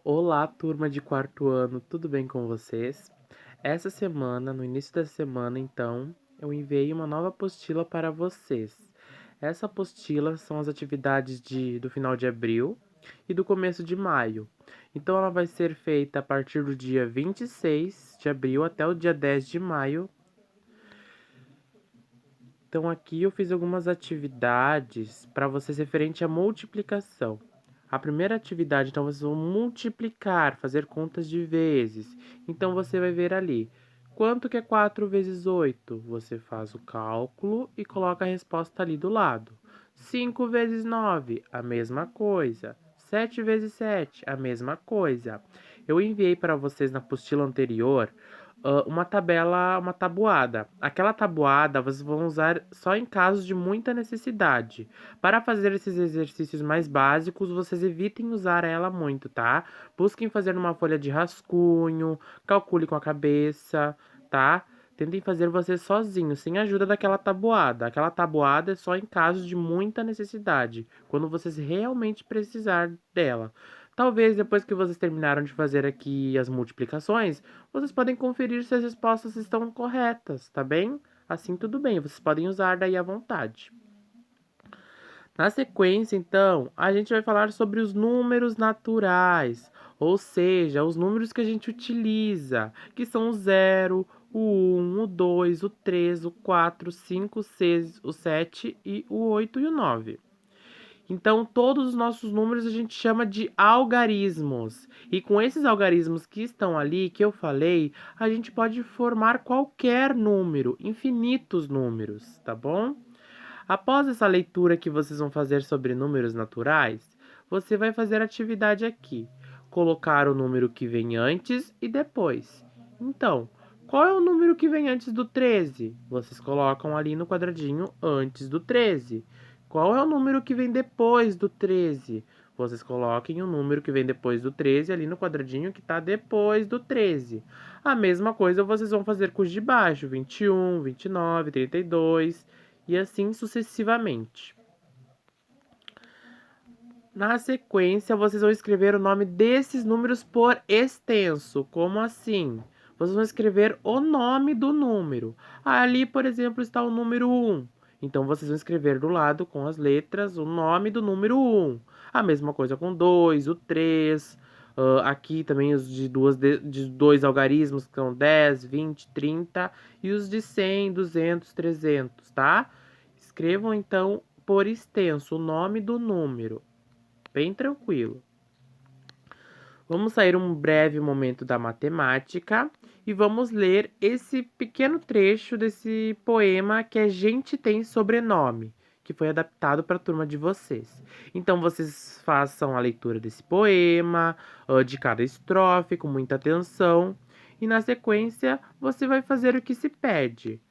Olá, turma de quarto ano, tudo bem com vocês? Essa semana, no início da semana, então, eu enviei uma nova apostila para vocês. Essa apostila são as atividades do final de abril e do começo de maio. Então, ela vai ser feita a partir do dia 26 de abril até o dia 10 de maio. Então, aqui eu fiz algumas atividades para vocês referente à multiplicação. A primeira atividade, então, vocês vão multiplicar, fazer contas de vezes. Então, você vai ver ali, quanto que é 4 vezes 8? Você faz o cálculo e coloca a resposta ali do lado. 5 vezes 9, a mesma coisa. 7 vezes 7, a mesma coisa. Eu enviei para vocês na apostila anterior uma tabela, uma tabuada. Aquela tabuada vocês vão usar só em casos de muita necessidade. Para fazer esses exercícios mais básicos, vocês evitem usar ela muito, tá? Busquem fazer numa folha de rascunho, calcule com a cabeça, tá? Tentem fazer você sozinho, sem ajuda daquela tabuada. Aquela tabuada é só em casos de muita necessidade, quando vocês realmente precisar dela. Talvez depois que vocês terminaram de fazer aqui as multiplicações, vocês podem conferir se as respostas estão corretas, tá bem? Assim tudo bem, vocês podem usar daí à vontade. Na sequência, então, a gente vai falar sobre os números naturais, ou seja, os números que a gente utiliza, que são o 0, o 1, o 2, o 3, o 4, o 5, o 6, o 7 e o 8 e o 9. Então, todos os nossos números a gente chama de algarismos. E com esses algarismos que estão ali, que eu falei, a gente pode formar qualquer número, infinitos números, tá bom? Após essa leitura que vocês vão fazer sobre números naturais, você vai fazer a atividade aqui. Colocar o número que vem antes e depois. Então, qual é o número que vem antes do 13? Vocês colocam ali no quadradinho antes do 13. Qual é o número que vem depois do 13? Vocês coloquem o número que vem depois do 13 ali no quadradinho que está depois do 13. A mesma coisa vocês vão fazer com os de baixo, 21, 29, 32 e assim sucessivamente. Na sequência, vocês vão escrever o nome desses números por extenso. Como assim? Vocês vão escrever o nome do número. Ali, por exemplo, está o número 1. Então, vocês vão escrever do lado com as letras o nome do número 1. A mesma coisa com 2, o 3. Aqui também os de dois algarismos, que são 10, 20, 30. E os de 100, 200, 300, tá? Escrevam, então, por extenso o nome do número. Bem tranquilo. Vamos sair um breve momento da matemática e vamos ler esse pequeno trecho desse poema que a gente tem sobrenome, que foi adaptado para a turma de vocês. Então vocês façam a leitura desse poema, de cada estrofe, com muita atenção, e na sequência você vai fazer o que se pede.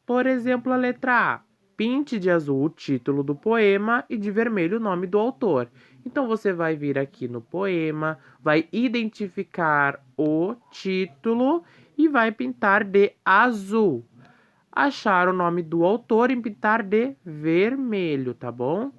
Por exemplo, a letra A. Pinte de azul o título do poema e de vermelho o nome do autor. Então você vai vir aqui no poema, vai identificar o título e vai pintar de azul. Achar o nome do autor e pintar de vermelho, tá bom?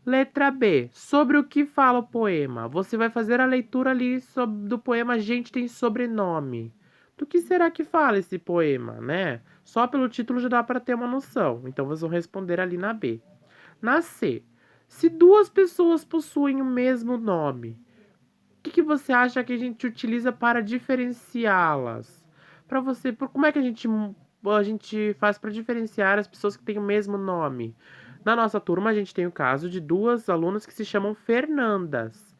Letra B. Sobre o que fala o poema? Você vai fazer a leitura ali do poema Gente Tem Sobrenome. Do que será que fala esse poema, né? Só pelo título já dá para ter uma noção. Então vocês vão responder ali na B. Na C. Se duas pessoas possuem o mesmo nome, o que você acha que a gente utiliza para diferenciá-las? Para você, como é que a gente faz para diferenciar as pessoas que têm o mesmo nome? Na nossa turma, a gente tem o caso de duas alunas que se chamam Fernandas.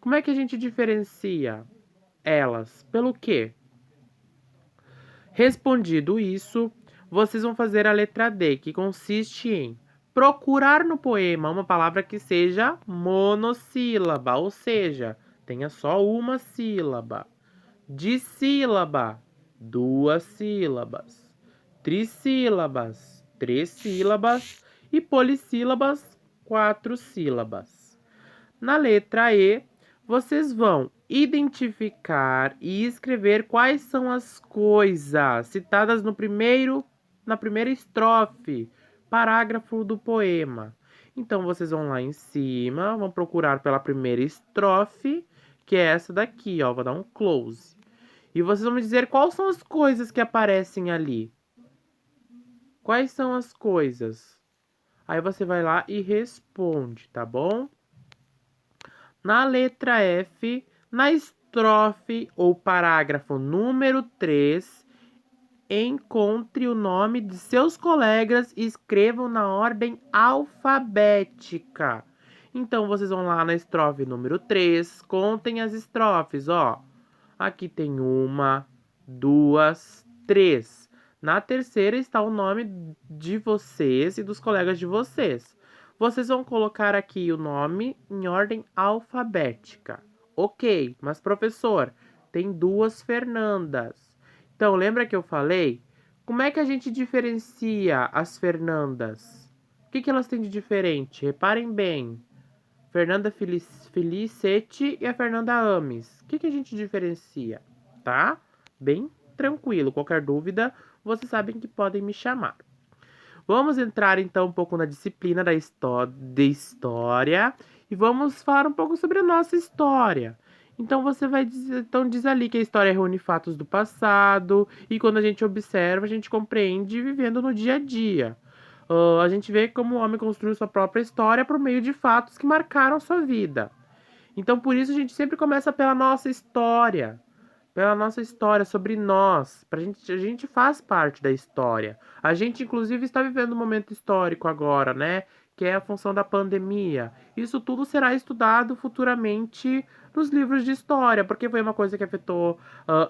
Como é que a gente diferencia elas? Pelo quê? Respondido isso, vocês vão fazer a letra D, que consiste em procurar no poema uma palavra que seja monossílaba, ou seja, tenha só uma sílaba. Dissílaba, duas sílabas. Trissílabas, três sílabas. E polissílabas, quatro sílabas. Na letra E, vocês vão identificar e escrever quais são as coisas citadas na primeira estrofe, parágrafo do poema. Então vocês vão lá em cima, vão procurar pela primeira estrofe, que é essa daqui, ó. Vou dar um close. E vocês vão me dizer quais são as coisas que aparecem ali. Quais são as coisas? Aí você vai lá e responde, tá bom? Na letra F, na estrofe ou parágrafo número 3, encontre o nome de seus colegas e escrevam na ordem alfabética. Então, vocês vão lá na estrofe número 3, contem as estrofes, ó. Aqui tem uma, duas, três. Na terceira está o nome de vocês e dos colegas de vocês. Vocês vão colocar aqui o nome em ordem alfabética. Ok, mas professor, tem duas Fernandas. Então, lembra que eu falei? Como é que a gente diferencia as Fernandas? O que elas têm de diferente? Reparem bem. Fernanda Felicete e a Fernanda Ames. O que a gente diferencia? Tá? Bem tranquilo. Qualquer dúvida, vocês sabem que podem me chamar. Vamos entrar então um pouco na disciplina de história e vamos falar um pouco sobre a nossa história. Então você vai dizer, então diz ali que a história reúne fatos do passado e quando a gente observa, a gente compreende vivendo no dia a dia. A gente vê como o homem construiu sua própria história por meio de fatos que marcaram sua vida. Então por isso a gente sempre começa pela nossa história, sobre nós. A gente faz parte da história. A gente, inclusive, está vivendo um momento histórico agora, né? Que é a função da pandemia. Isso tudo será estudado futuramente nos livros de história, porque foi uma coisa que afetou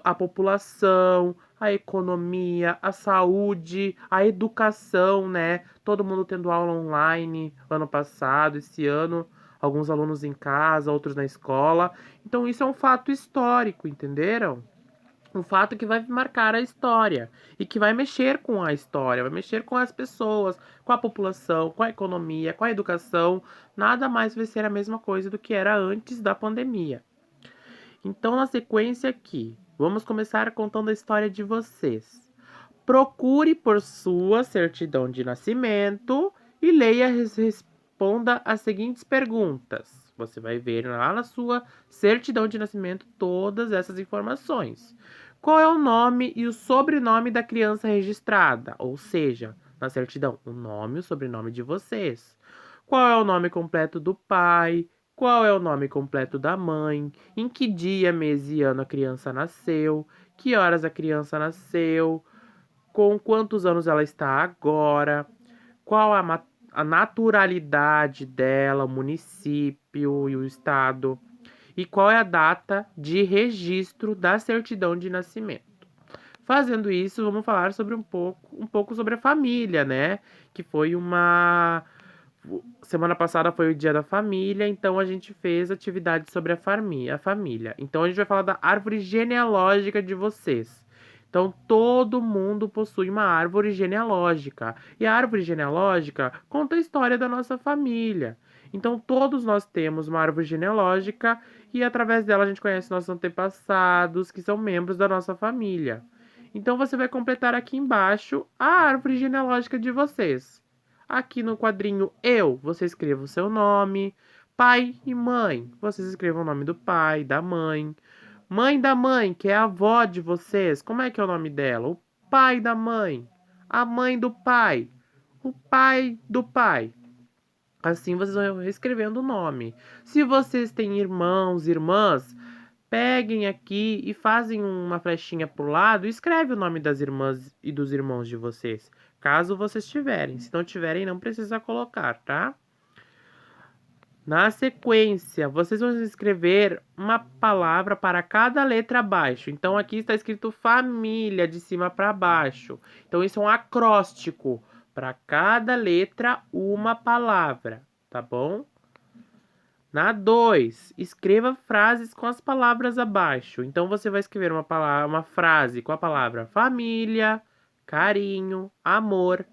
a população, a economia, a saúde, a educação, né? Todo mundo tendo aula online ano passado, esse ano, alguns alunos em casa, outros na escola. Então isso é um fato histórico, entenderam? Um fato que vai marcar a história e que vai mexer com a história, vai mexer com as pessoas, com a população, com a economia, com a educação. Nada mais vai ser a mesma coisa do que era antes da pandemia. Então, na sequência aqui, vamos começar contando a história de vocês. Procure por sua certidão de nascimento e leia e responda as seguintes perguntas. Você vai ver lá na sua certidão de nascimento todas essas informações. Qual é o nome e o sobrenome da criança registrada? Ou seja, na certidão, o nome e o sobrenome de vocês. Qual é o nome completo do pai? Qual é o nome completo da mãe? Em que dia, mês e ano a criança nasceu? Que horas a criança nasceu? Com quantos anos ela está agora? Qual a naturalidade dela, o município e o estado? E qual é a data de registro da certidão de nascimento? Fazendo isso, vamos falar sobre um pouco sobre a família, né? Que foi uma semana passada foi o Dia da Família, então a gente fez atividade sobre a família. Então a gente vai falar da árvore genealógica de vocês. Então todo mundo possui uma árvore genealógica. E a árvore genealógica conta a história da nossa família. Então todos nós temos uma árvore genealógica e através dela a gente conhece nossos antepassados, que são membros da nossa família. Então você vai completar aqui embaixo a árvore genealógica de vocês. Aqui no quadrinho Eu, você escreva o seu nome. Pai e mãe, vocês escrevam o nome do pai, da mãe. Mãe da mãe, que é a avó de vocês, como é que é o nome dela? O pai da mãe. A mãe do pai. O pai do pai. Assim vocês vão escrevendo o nome. Se vocês têm irmãos, irmãs, peguem aqui e fazem uma flechinha pro lado e escreve o nome das irmãs e dos irmãos de vocês, caso vocês tiverem. Se não tiverem, não precisa colocar, tá? Na sequência, vocês vão escrever uma palavra para cada letra abaixo. Então aqui está escrito família de cima para baixo. Então isso é um acróstico. Para cada letra, uma palavra, tá bom? Na 2, escreva frases com as palavras abaixo. Então você vai escrever uma frase com a palavra família, carinho, amor,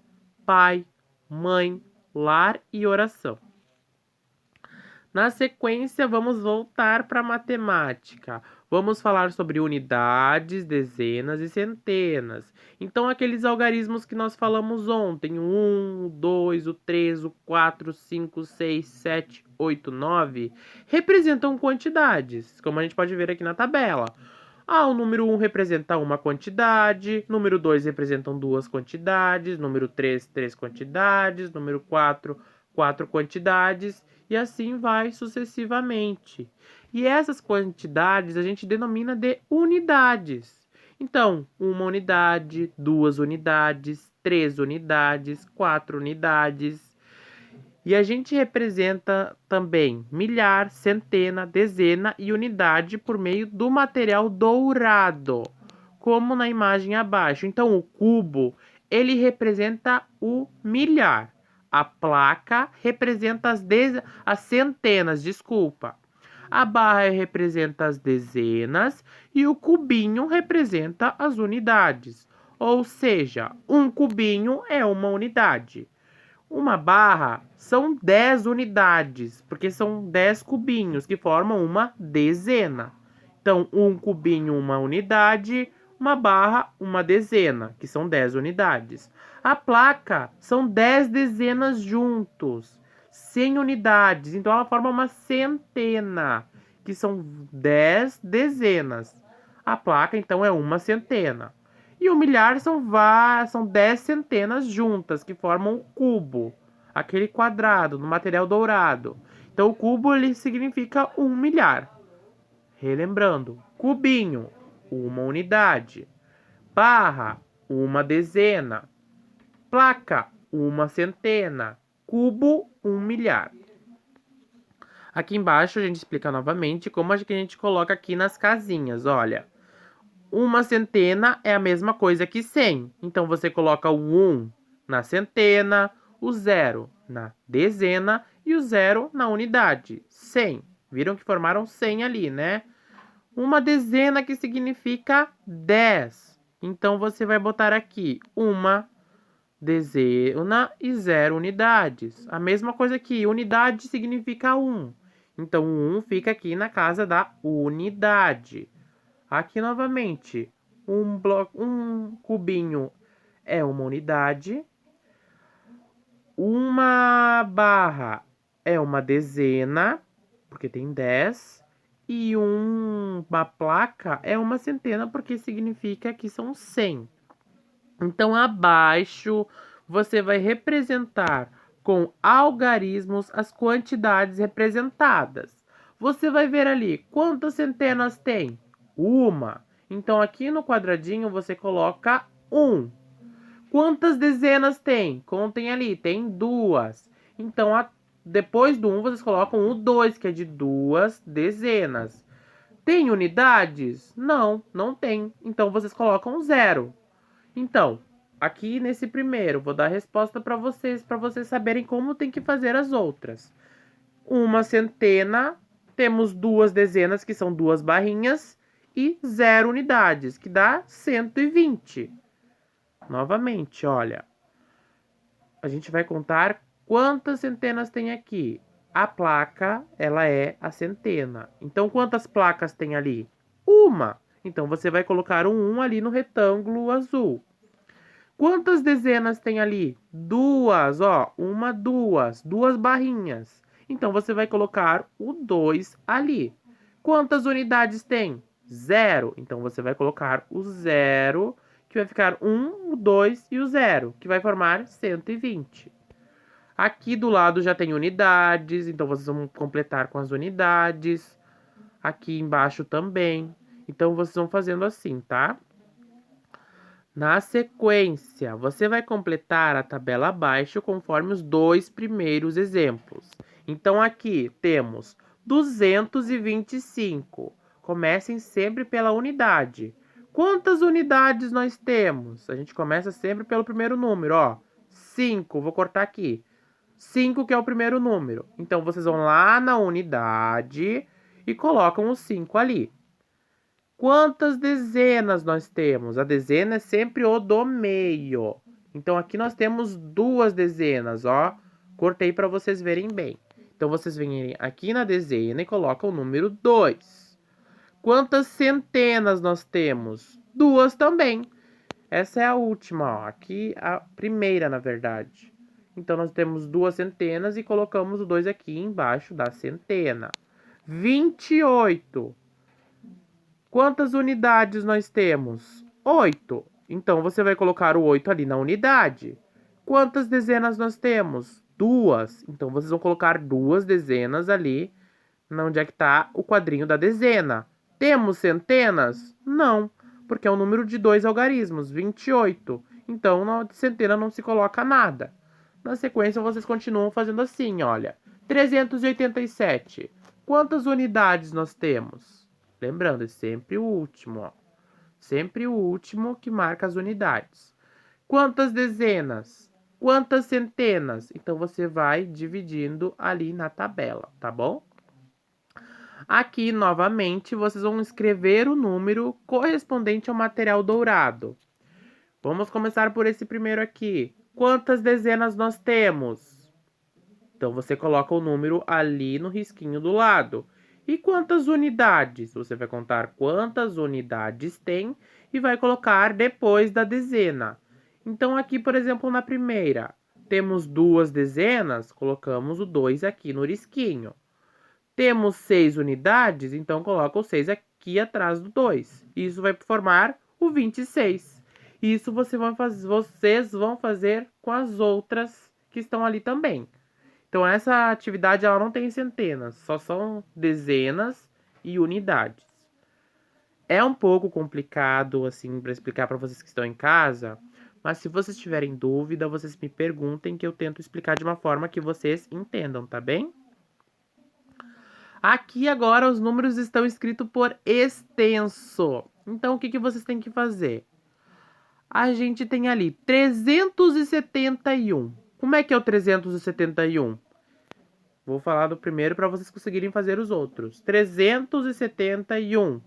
pai, mãe, lar e oração. Na sequência, vamos voltar para a matemática. Vamos falar sobre unidades, dezenas e centenas. Então, aqueles algarismos que nós falamos ontem, o 1, o 2, o 3, o 4, 5, 6, 7, 8, 9, representam quantidades, como a gente pode ver aqui na tabela. O número 1 representa uma quantidade, número 2 representam duas quantidades, número 3, três quantidades, número 4, quatro quantidades, e assim vai sucessivamente. E essas quantidades a gente denomina de unidades. Então, uma unidade, duas unidades, três unidades, quatro unidades. E a gente representa também milhar, centena, dezena e unidade por meio do material dourado, como na imagem abaixo. Então, o cubo, ele representa o milhar. A placa representa as centenas, desculpa. A barra representa as dezenas e o cubinho representa as unidades. Ou seja, um cubinho é uma unidade. Uma barra são 10 unidades, porque são 10 cubinhos que formam uma dezena. Então, um cubinho, uma unidade, uma barra, uma dezena, que são 10 unidades. A placa são 10 dezenas juntos, 100 unidades. Então, ela forma uma centena, que são 10 dezenas. A placa, então, é uma centena. E o milhar são 10 centenas juntas, que formam um cubo, aquele quadrado, no material dourado. Então, o cubo ele significa 1 milhar. Relembrando, cubinho, uma unidade. Barra, uma dezena. Placa, uma centena. Cubo, 1 milhar. Aqui embaixo a gente explica novamente como a gente coloca aqui nas casinhas, olha. Uma centena é a mesma coisa que 100. Então, você coloca o 1 na centena, o 0 na dezena e o 0 na unidade. 100. Viram que formaram 100 ali, né? Uma dezena que significa 10. Então, você vai botar aqui uma dezena e 0 unidades. A mesma coisa que unidade significa 1. Então, o 1 fica aqui na casa da unidade. Aqui novamente, um cubinho é uma unidade, uma barra é uma dezena, porque tem 10, e uma placa é uma centena, porque significa que são 100. Então, abaixo, você vai representar com algarismos as quantidades representadas. Você vai ver ali quantas centenas tem? Uma. Então, aqui no quadradinho, você coloca 1. Quantas dezenas tem? Contem ali, tem 2. Então, depois do 1, vocês colocam o 2, que é de 2 dezenas. Tem unidades? Não, não tem. Então, vocês colocam 0. Então, aqui nesse primeiro, vou dar a resposta para vocês saberem como tem que fazer as outras. Uma centena, temos duas dezenas, que são duas barrinhas, e 0 unidades, que dá 120. Novamente, olha, a gente vai contar quantas centenas tem aqui. A placa, ela é a centena. Então, quantas placas tem ali? Uma. Então, você vai colocar um 1 ali no retângulo azul. Quantas dezenas tem ali? Duas, ó. Uma, duas barrinhas. Então, você vai colocar o 2 ali. Quantas unidades tem? 0. Então, você vai colocar o 0, que vai ficar 1, o 2 e o 0, que vai formar 120. Aqui do lado já tem unidades, então vocês vão completar com as unidades. Aqui embaixo também. Então, vocês vão fazendo assim, tá? Na sequência, você vai completar a tabela abaixo conforme os dois primeiros exemplos. Então, aqui temos 225. Comecem sempre pela unidade. Quantas unidades nós temos? A gente começa sempre pelo primeiro número, ó. 5, vou cortar aqui. 5 que é o primeiro número. Então, vocês vão lá na unidade e colocam o 5 ali. Quantas dezenas nós temos? A dezena é sempre o do meio. Então, aqui nós temos duas dezenas, ó. Cortei para vocês verem bem. Então, vocês vêm aqui na dezena e colocam o número 2. Quantas centenas nós temos? 2 também. Essa é a última, ó. Aqui a primeira, na verdade. Então, nós temos 2 centenas e colocamos o 2 aqui embaixo da centena. 28. Quantas unidades nós temos? 8. Então, você vai colocar o 8 ali na unidade. Quantas dezenas nós temos? 2. Então, vocês vão colocar 2 dezenas ali, onde é que está o quadrinho da dezena. Temos centenas? Não, porque é um número de 2 algarismos, 28. Então, na centena não se coloca nada. Na sequência, vocês continuam fazendo assim, olha. 387. Quantas unidades nós temos? Lembrando, é sempre o último, ó. Sempre o último que marca as unidades. Quantas dezenas? Quantas centenas? Então, você vai dividindo ali na tabela, tá bom? Aqui, novamente, vocês vão escrever o número correspondente ao material dourado. Vamos começar por esse primeiro aqui. Quantas dezenas nós temos? Então, você coloca o número ali no risquinho do lado. E quantas unidades? Você vai contar quantas unidades tem e vai colocar depois da dezena. Então, aqui, por exemplo, na primeira, temos 2 dezenas, colocamos o 2 aqui no risquinho. Temos 6 unidades, então coloca o 6 aqui atrás do 2. Isso vai formar o 26. Isso vocês vão fazer com as outras que estão ali também. Então, essa atividade ela não tem centenas, só são dezenas e unidades. É um pouco complicado, assim, para explicar para vocês que estão em casa, mas se vocês tiverem dúvida, vocês me perguntem que eu tento explicar de uma forma que vocês entendam, tá bem? Aqui agora os números estão escritos por extenso. Então, o que vocês têm que fazer? A gente tem ali 371. Como é que é o 371? Vou falar do primeiro para vocês conseguirem fazer os outros. 371.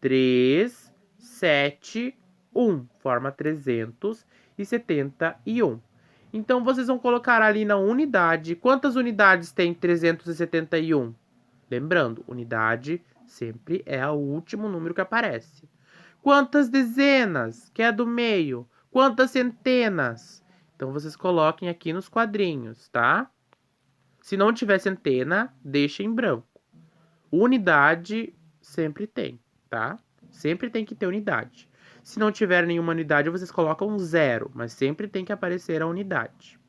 3, 7, 1. Forma 371. Então, vocês vão colocar ali na unidade. Quantas unidades tem 371? Lembrando, unidade sempre é o último número que aparece. Quantas dezenas, que é do meio? Quantas centenas? Então, vocês coloquem aqui nos quadrinhos, tá? Se não tiver centena, deixa em branco. Unidade sempre tem, tá? Sempre tem que ter unidade. Se não tiver nenhuma unidade, vocês colocam 0, mas sempre tem que aparecer a unidade.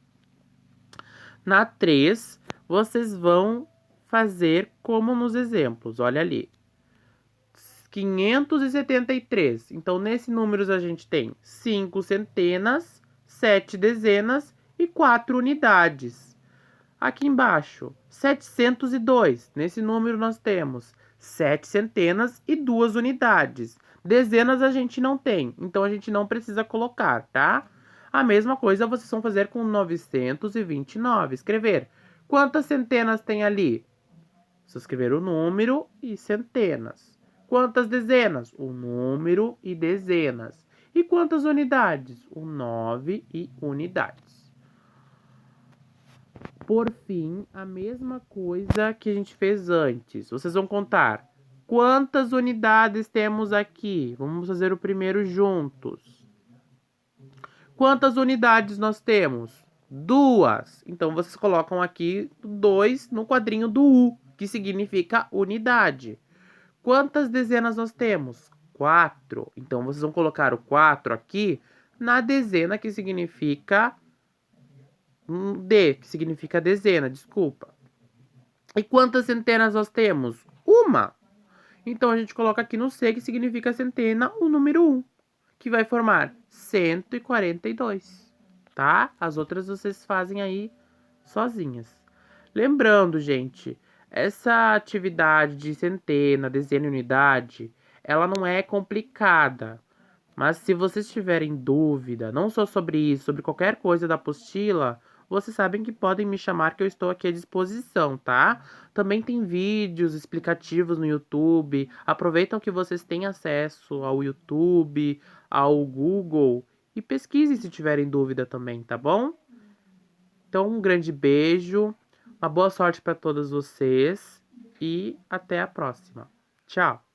Na 3, vocês vão fazer como nos exemplos. Olha ali. 573. Então, nesse número a gente tem 5 centenas, 7 dezenas e 4 unidades. Aqui embaixo, 702. Nesse número nós temos 7 centenas e 2 unidades. Dezenas a gente não tem, então a gente não precisa colocar, tá? A mesma coisa vocês vão fazer com 929. Escrever. Quantas centenas tem ali? Só escrever o número e centenas. Quantas dezenas? O número e dezenas. E quantas unidades? O 9 e unidades. Por fim, a mesma coisa que a gente fez antes. Vocês vão contar quantas unidades temos aqui. Vamos fazer o primeiro juntos. Quantas unidades nós temos? 2. Então, vocês colocam aqui 2 no quadrinho do U, que significa unidade. Quantas dezenas nós temos? 4. Então, vocês vão colocar o 4 aqui na dezena, que significa D, que significa dezena, desculpa. E quantas centenas nós temos? 1. Então, a gente coloca aqui no C, que significa centena, o número 1, que vai formar 142, tá? As outras vocês fazem aí sozinhas. Lembrando, gente, essa atividade de centena, dezena e unidade, ela não é complicada. Mas se vocês tiverem dúvida, não só sobre isso, sobre qualquer coisa da apostila, vocês sabem que podem me chamar que eu estou aqui à disposição, tá? Também tem vídeos explicativos no YouTube. Aproveitam que vocês têm acesso ao YouTube, ao Google e pesquisem se tiverem dúvida também, tá bom? Então, um grande beijo. Uma boa sorte para todos vocês e até a próxima. Tchau!